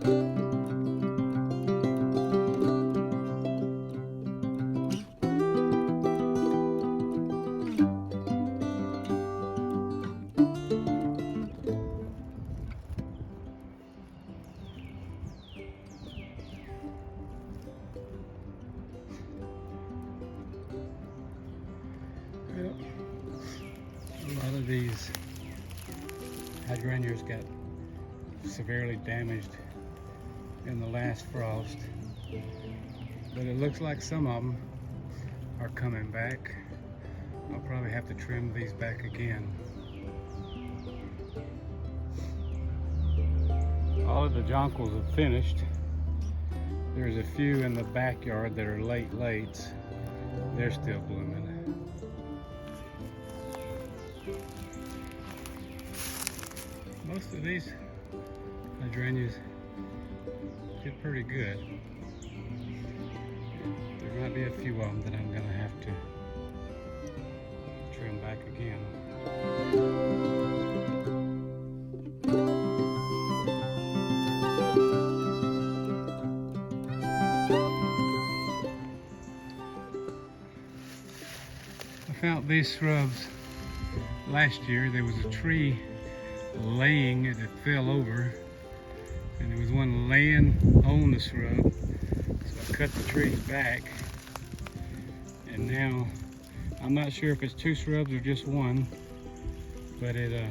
A lot of these hydrangeas got severely damaged in the last frost, but it looks like some of them are coming back. I'll probably have to trim these back again. All of the jonquils have finished. There's a few in the backyard that are lates. They're still blooming. Most of these hydrangeas did pretty good. There might be a few of them that I'm going to have to trim back again. I found these shrubs last year. There was a tree laying that fell over, and there was one laying on the shrub, so I cut the trees back, and now I'm not sure if it's two shrubs or just one, but it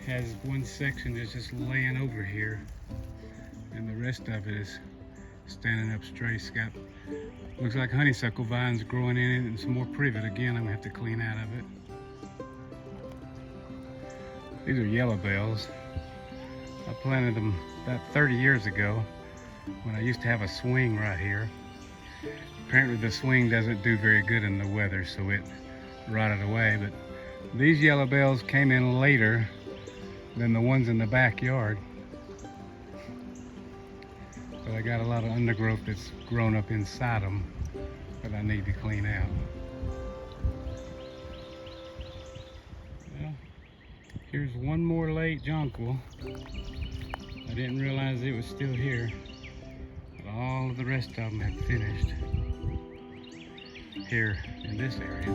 has one section that's just laying over here, and the rest of it is standing up straight. It's got, looks like honeysuckle vines growing in it and some more privet. Again, I'm gonna have to clean out of it. These are yellow bells. I planted them about 30 years ago when I used to have a swing right here. Apparently the swing doesn't do very good in the weather, so it rotted away. But these yellow bells came in later than the ones in the backyard. But I got a lot of undergrowth that's grown up inside them that I need to clean out. Well, here's one more late jonquil. I didn't realize it was still here, but all of the rest of them had finished here in this area.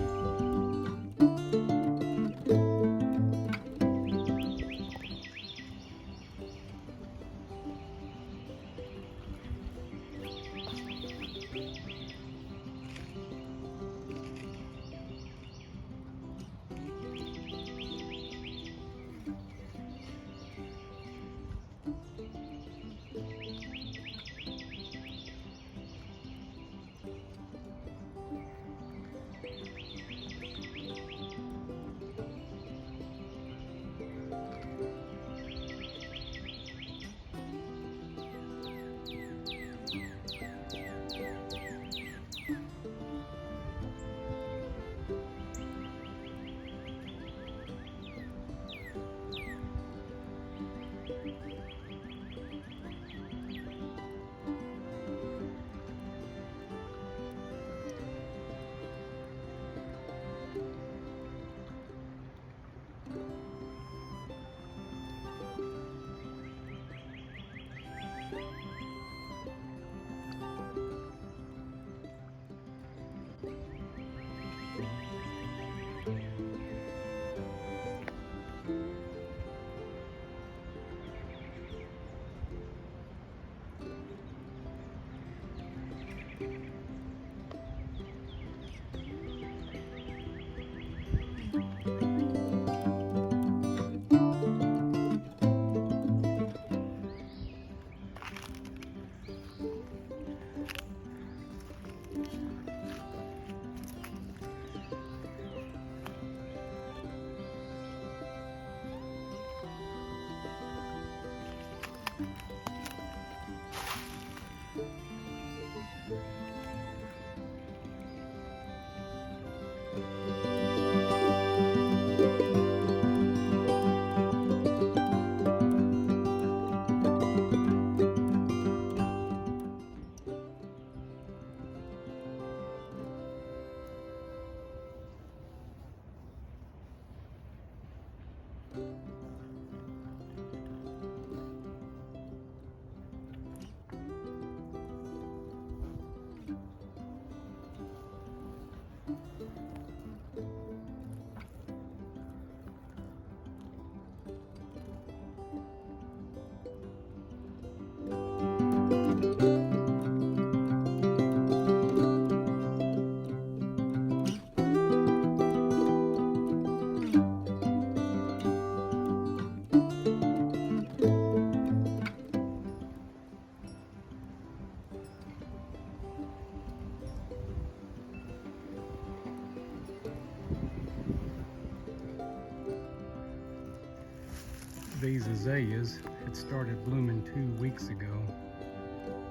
these azaleas. It started blooming 2 weeks ago,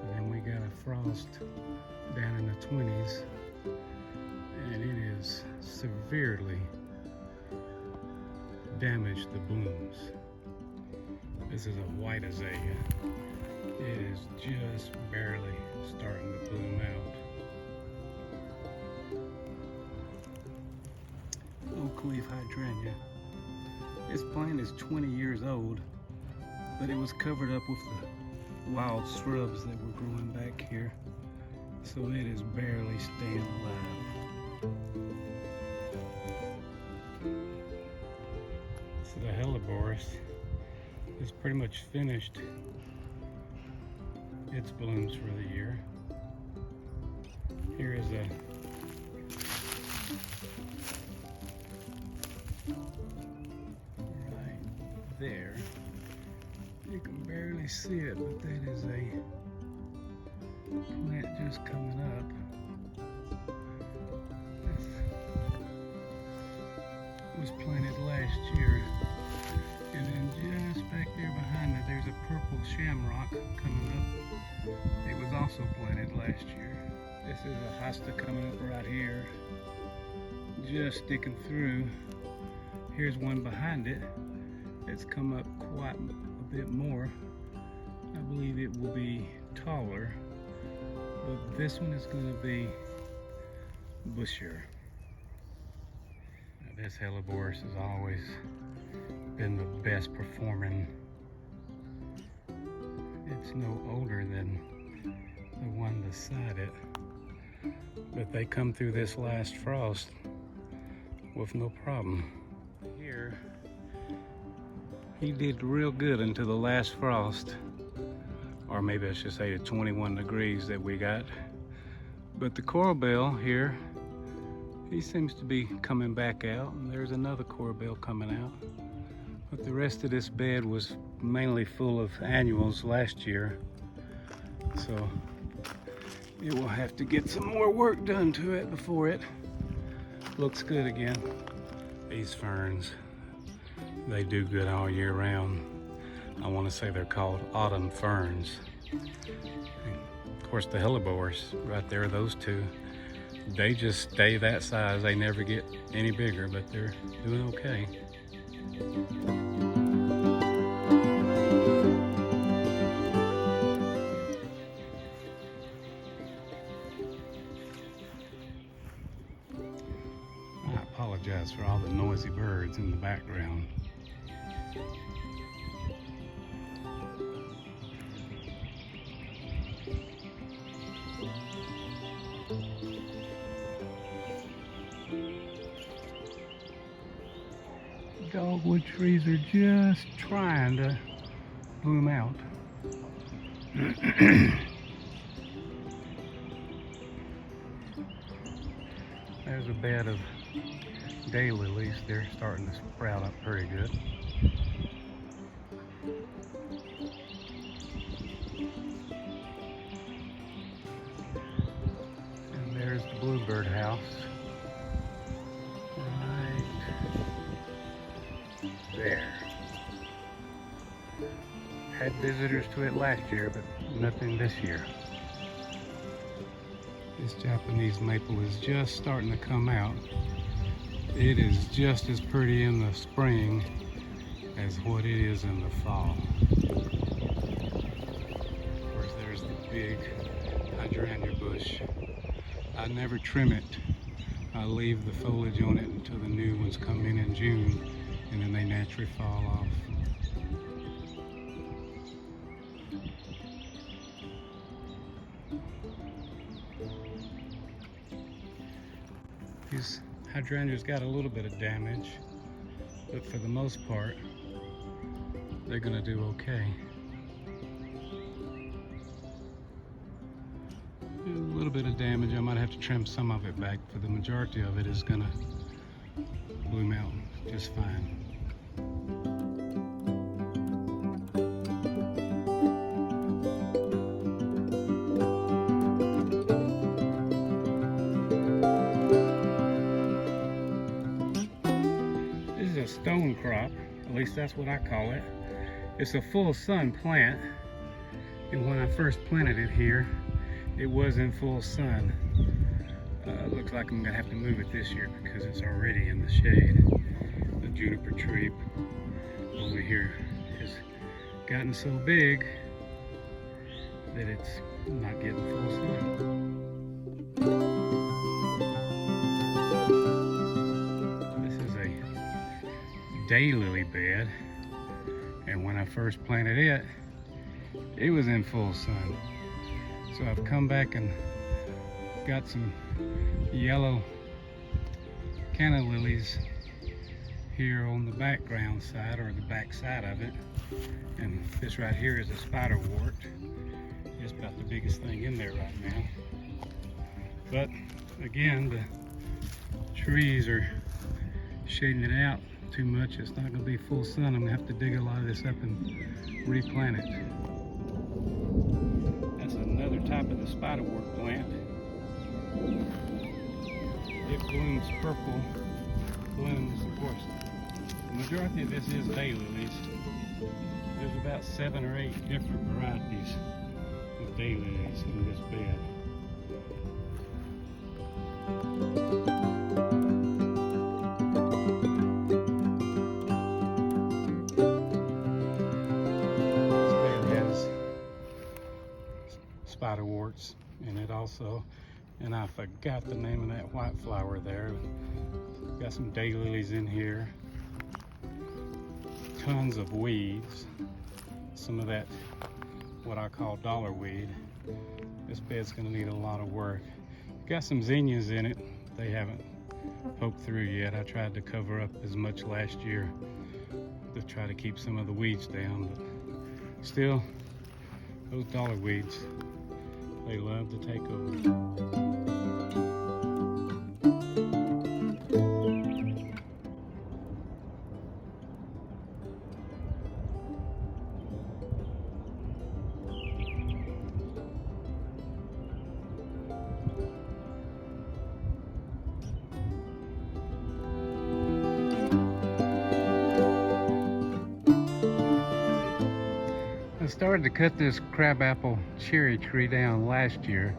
and then we got a frost down in the 20s, and it is severely damaged the blooms. This is a white azalea. It is just barely starting to bloom out. Oak leaf hydrangea. This plant is 20 years old, but it was covered up with the wild shrubs that were growing back here, so it is barely staying alive. So the Helleborus is pretty much finished its blooms for the year. Here is a there. You can barely see it, but that is a plant just coming up. This was planted last year. And then just back there behind it, there's a purple shamrock coming up. It was also planted last year. This is a Hosta coming up right here, just sticking through. Here's one behind it. It's come up quite a bit more. I believe it will be taller, but this one is going to be bushier. Now, this Helleborus has always been the best performing. It's no older than the one beside it, but they come through this last frost with no problem. Here, he did real good until the last frost, or maybe I should say the 21 degrees that we got. But the coral bell here, he seems to be coming back out, and there's another coral bell coming out. But the rest of this bed was mainly full of annuals last year, so it will have to get some more work done to it before it looks good again. These ferns, they do good all year round. I want to say they're called autumn ferns. And of course, the Helleborus right there, those two, they just stay that size. They never get any bigger, but they're doing okay. I apologize for all the noisy birds in the background. Dogwood trees are just trying to bloom out. There's a bed of daylilies. They're starting to sprout up pretty good. And there's the bluebird house. There. Had visitors to it last year, but nothing this year. This Japanese maple is just starting to come out. It is just as pretty in the spring as what it is in the fall. Of course, there's the big Hydrangea bush. I never trim it. I leave the foliage on it until the new ones come in June, and then they naturally fall off. These hydrangeas got a little bit of damage, but for the most part, they're gonna do okay. A little bit of damage, I might have to trim some of it back, but the majority of it is gonna bloom out just fine. This is a stone crop, at least that's what I call it. It's a full sun plant, and when I first planted it here, it was in full sun. Looks like I'm gonna have to move it this year because it's already in the shade. The juniper tree over here has gotten so big that it's not getting full sun. This is a daylily bed, and when I first planted it, it was in full sun. So I've come back and got some yellow canna lilies here on the background side, or the back side of it. And this right here is a spiderwort. It's about the biggest thing in there right now. But again, the trees are shading it out too much. It's not going to be full sun. I'm going to have to dig a lot of this up and replant it. That's another type of the spiderwort plant. It blooms purple blooms. Of course, the majority of this is daylilies. There's about 7 or 8 different varieties of daylilies in this bed. This bed has spiderworts in it also, and I forgot the name of that white flower there. Got some daylilies in here. Tons of weeds. Some of that, what I call dollar weed. This bed's gonna need a lot of work. Got some zinnias in it. They haven't poked through yet. I tried to cover up as much last year to try to keep some of the weeds down, but still, those dollar weeds, they love to take over. I started to cut this crabapple cherry tree down last year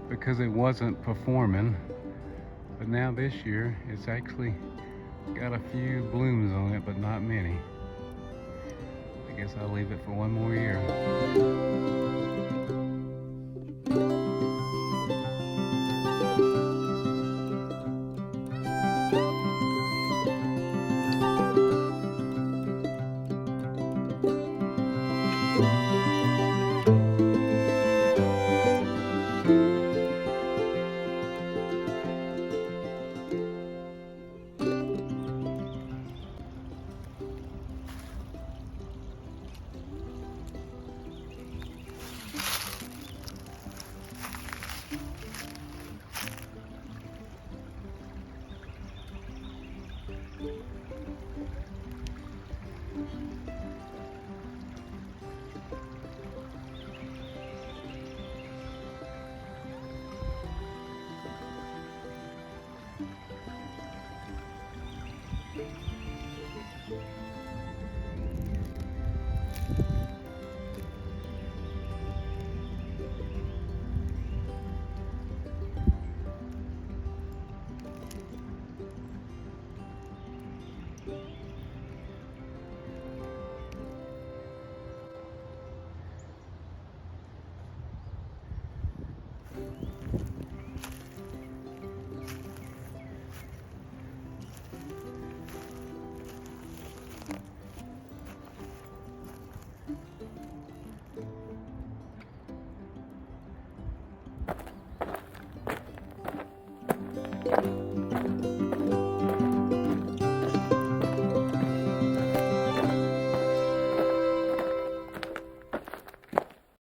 because it wasn't performing, but now this year it's actually got a few blooms on it, but not many. I guess I'll leave it for one more year.